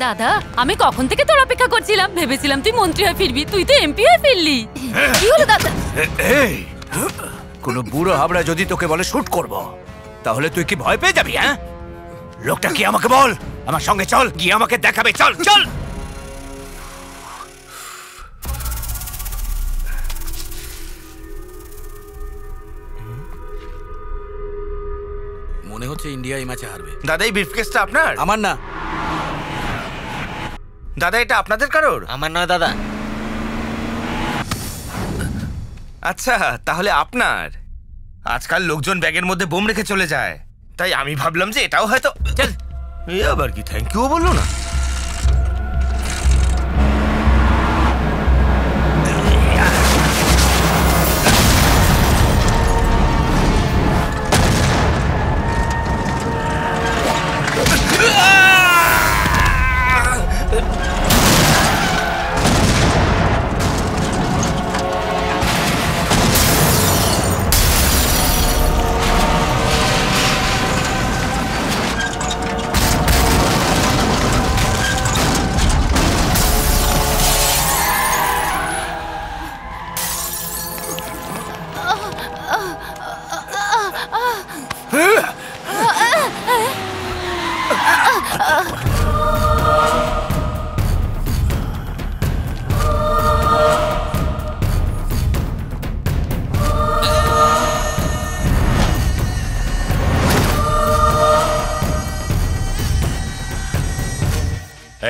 দাদা, আমি কখন থেকে তোর অপেক্ষা করছিলাম, ভেবেছিলাম তুই মন্ত্রী হয়ে ফিরবি, তুই তো এমপি হয়ে ফিরলি। কি হলো দাদা? এই কোন বুড়ো হাবড়া যদি তোকে বলে শুট করব, তাহলে তুই কি ভয় পেয়ে যাবি? হ্যাঁ, লোকটা কি আমাকে বল, আমার সঙ্গে চল, গিয়ে আমাকে দেখাবে। চল চল। মনে হচ্ছে ইন্ডিয়া এই ম্যাচে হারবে। দাদা, এই ব্রিফকেসটা আপনার? আমার না দাদা, এটা আপনাদের কারোর? আমার নয় দাদা। আচ্ছা, তাহলে আপনার। আজকাল লোকজন ব্যাগের মধ্যে বোম রেখে চলে যায়, তাই আমি ভাবলাম যে এটাও হয়তো। চল, এই আবার কি থ্যাংক ইউ বললো না?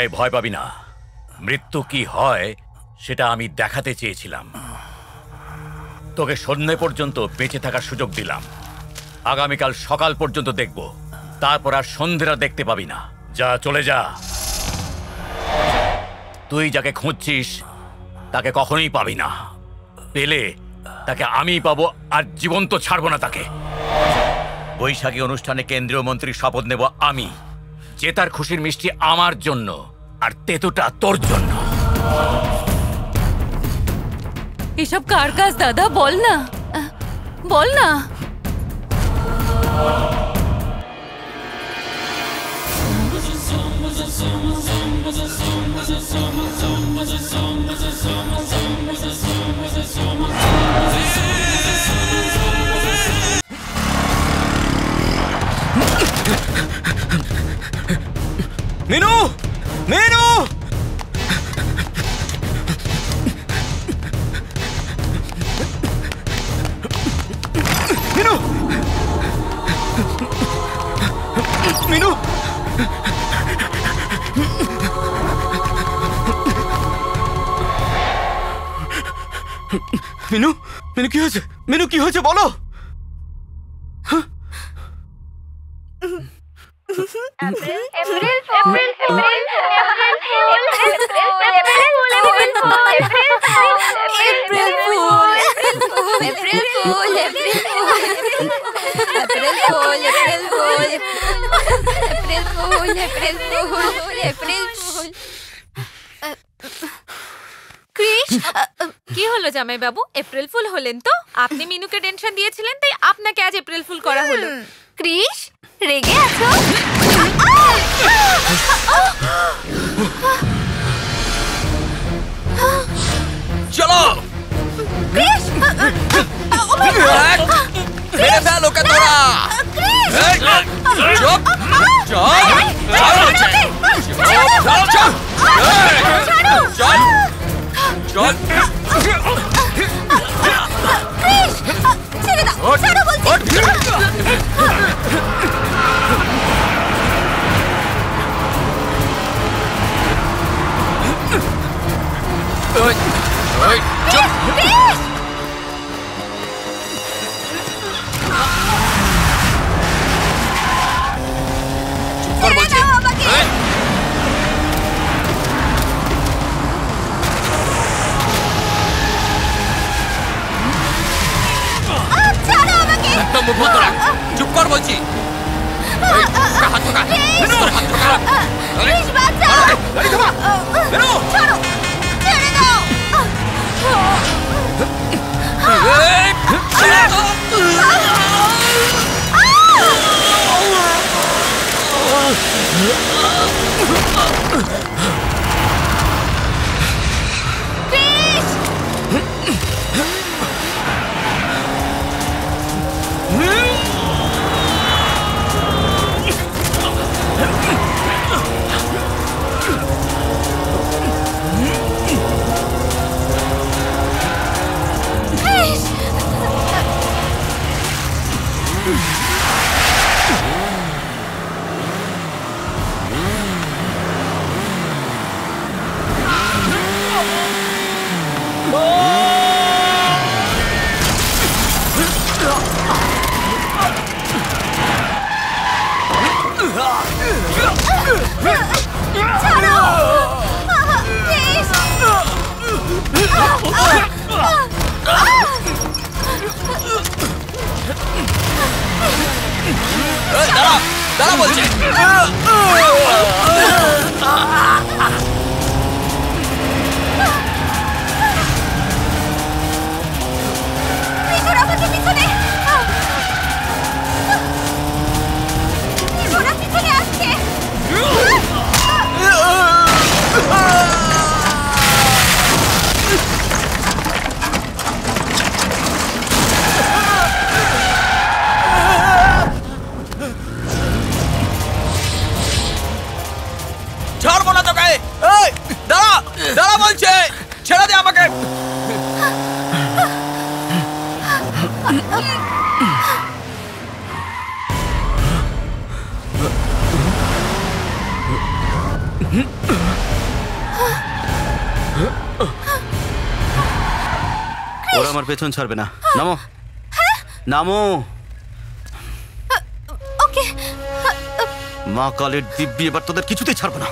এই ভয় পাবি না, মৃত্যু কি হয় সেটা আমি দেখাতে চেয়েছিলাম। তোকে সন্ধ্যে পর্যন্ত বেঁচে থাকার সুযোগ দিলাম, আগামীকাল সকাল পর্যন্ত দেখব, তারপর আর সন্ধ্যেরা দেখতে পাবি না। যা, চলে যা। তুই যাকে খুঁজছিস তাকে কখনোই পাবি না, পেলে তাকে আমি পাবো, আর জীবন্ত ছাড়বো না তাকে। বৈশাখী অনুষ্ঠানে কেন্দ্রীয় মন্ত্রীর শপথ নেব আমি, জেতার খুশির মিষ্টি আমার জন্য, আর তেতুটা তোর জন্য। এসব কার কাজ দাদা? বল না, বল না। মিনু, মিনু, মিনু, মিনু, মিনু, মিনু কি হয়েছে? মিনু কি হয়েছে বলো? কি হলো জামাই বাবু, এপ্রিল ফুল হলেন তো? আপনি মিনুকে টেনশন দিয়েছিলেন, তাই আপনাকে আজ এপ্রিল ফুল করা হলো। ক্রিশ, রেগে আছো? চলো ক্রিশ, মেরে ফেল ওকে তোরা। চুপ, চল চল চল। ক্রিশ, ছেড়ে দাও, ছাড়ো বলছি। চুপ। বলছি চুপ কর বলছি। হাত ঢোকা, হাত ঢোকা। ছাড়ো, ছেড়ে দাও। ক্রিস! ক্রিস! ছাড়ো! ক্রিস! দাঁড়া দাঁড়া বলছে। ক্রিস, ওরা আমাকে পিছনে! ক্রিস, ওরা পিছনে আসছে! ছাড়বো না তোকে। এই দাঁড়া দাঁড়া বলছে, ছেড়ে দে আমাকে। ওরা আমার পেছন ছাড়বে না। নামো নামো। ওকে। মা কালের দিব্যি এবার তোদের কিছুতেই ছাড়বো না।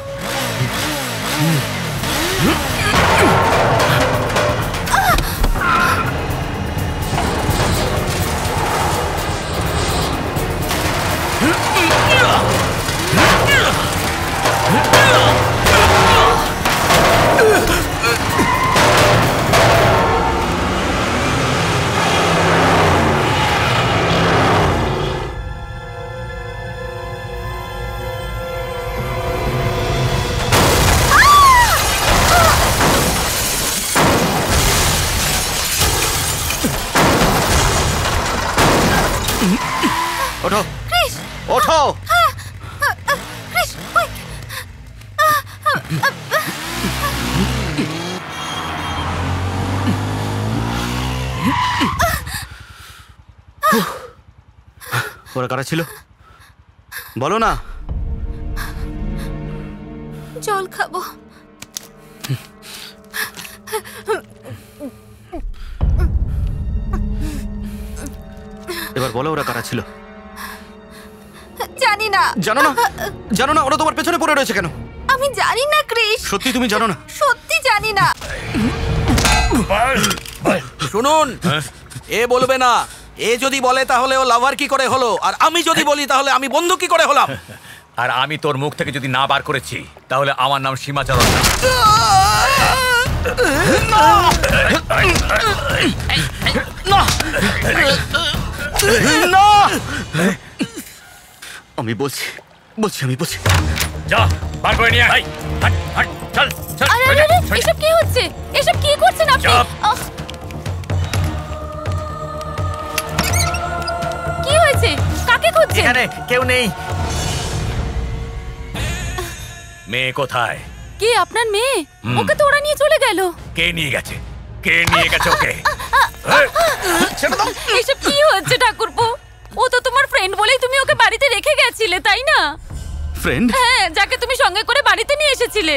ওঠো ক্রিস! ওঠো। Chris, wait! ওরা কারা ছিল বলো না। জল খাবো। এবার বলো ওরা কারা ছিল। জানি না। জানো না? জানো না ওরা তোমার পেছনে পড়ে রয়েছে কেন? আমি জানি না ক্রিস, সত্যি তুমি জানো না? সত্যি জানি না। শুনুন, এ বলবে না। এ যদি বলে তাহলে ও লাভার কি করে হলো, আর আমি যদি বলি তাহলে আমি বন্ধু কি করে হলাম? আর আমি তোর মুখ থেকে যদি না বার করেছি তাহলে আমার নাম সীমাচরণ না। না! আমি বলছি আমি বলছি। যা বার করে নিয়ে আয়। হাট হাট চল চল। আরে আরে আরে, এসব কি হচ্ছে? এসব কি করছেন আপনি? চুপ। কি হয়েছে? কাকে খুঁজছেন? এখানে কেউ নেই। মেয়ে কোথায়? কে আপনার মেয়ে? ওকে তো ওরা নিয়ে চলে গেল। কে নিয়ে গেছে? কে নিয়ে গেছে ওকে? এসব কি হচ্ছে ঠাকুরপো? ও তো তোমার ফ্রেন্ড বলেই তুমি ওকে বাড়িতে রেখে গেছিলে, তাই না? ফ্রেন্ড? হ্যাঁ, যাকে তুমি সঙ্গে করে বাড়িতে নিয়ে এসেছিলে।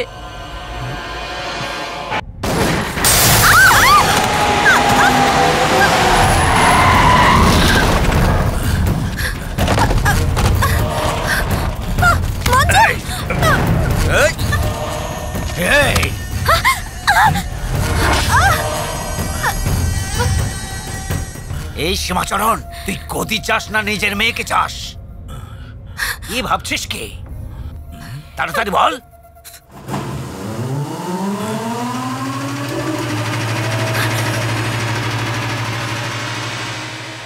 এই সীমাচরণ, তুই গদি চাস না নিজের মেয়েকে চাস? কি ভাবছিস কি? তাড়াতাড়ি বল।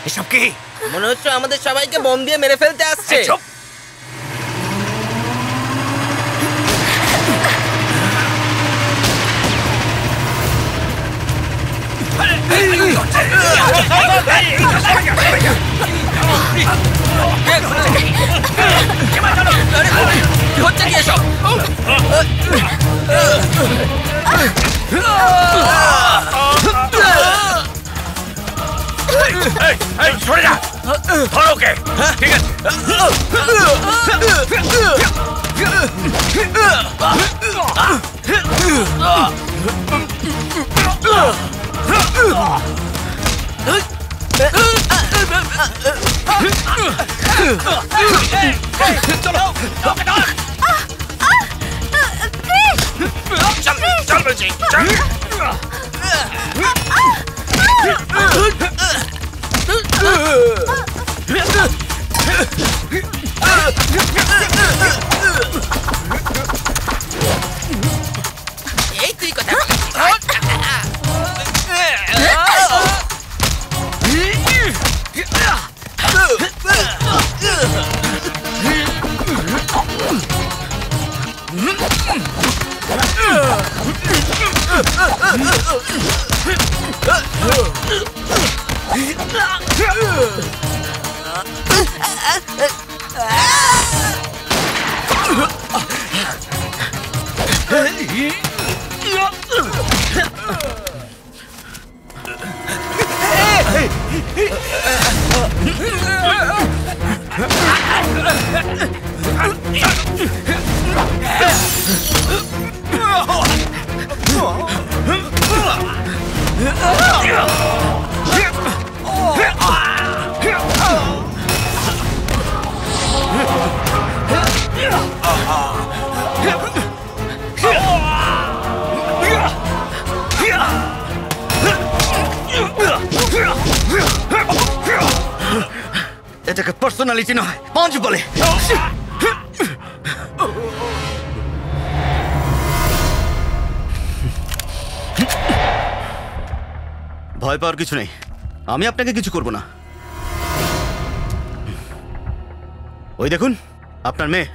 এসব কি? মনে হচ্ছে আমাদের সবাইকে বোম দিয়ে মেরে ফেলতে আসছে। চুপ। কি হচ্ছে কি এসব? সরে যা, ধরো ওকে। ঠিক আছে, চল বলছি, চল। এই তুই কথা বলছিস। এটাকে পার্সোনালিটি নয়, পাঁচ বলে। ভয় পাওয়ার কিছু নেই, আমি আপনাকে কিছু করব না। ওই দেখুন আপনার মেয়ে,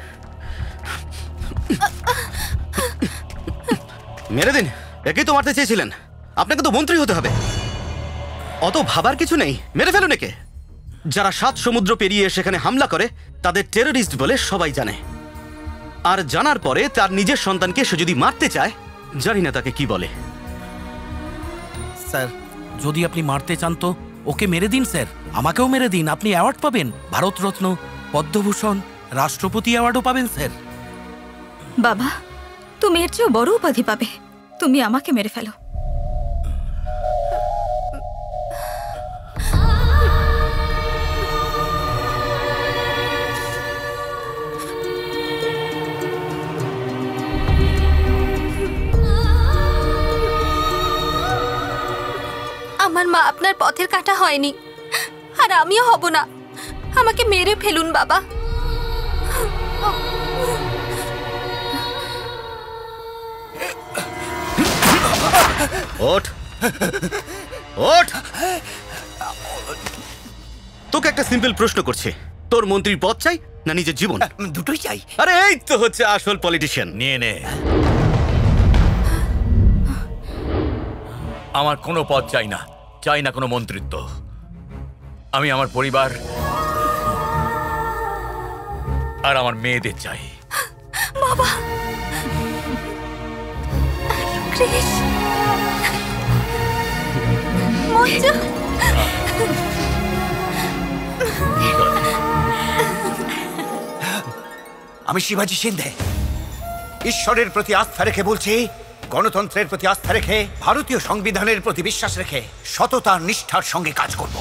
মেরে দিন। একেই তো মারতে চেয়েছিলেন, আপনাকে তো মন্ত্রী হতে হবে। অত ভাবার কিছু নেই, মেরে ফেলুন একে। যারা 7 সমুদ্র পেরিয়ে সেখানে হামলা করে তাদের টেররিস্ট বলে সবাই জানে। আর জানার পরে তার নিজের সন্তানকে সে যদি মারতে চায়, জানি না তাকে কি বলে। স্যার, যদি আপনি মারতে চান তো ওকে মেরে দিন স্যার। আমাকেও মেরে দিন, আপনি অ্যাওয়ার্ড পাবেন, ভারতরত্ন, পদ্মভূষণ, রাষ্ট্রপতি অ্যাওয়ার্ডও পাবেন স্যার। বাবা, তুমি এর চেয়েও বড় উপাধি পাবে। তুমি আমাকে মেরে ফেলো। আমার মা আপনার পথের কাঁটা হয়নি, আর আমিও হব না। আমাকে মেরে ফেলুন বাবা। ওঠ, ওঠ। তোকে একটা সিম্পল প্রশ্ন করছে, তোর মন্ত্রীর পদ চাই না নিজের জীবন? দুটোই চাই। আরে এই তো হচ্ছে আসল পলিটিশিয়ান। নিয়ে নে। আমার কোনো পদ চাই না, চাই না কোনো মন্ত্রিত্ব। আমি আমার পরিবার আর আমার মেয়েদের চাই। বাবা, ক্রিস, মঞ্জু। আমি শিবাজি সিন্ধে ঈশ্বরের প্রতি আস্থা রেখে বলছি, গণতন্ত্রের প্রতি আস্থা রেখে, ভারতীয় সংবিধানের প্রতি বিশ্বাস রেখে সততা নিষ্ঠার সঙ্গে কাজ করব।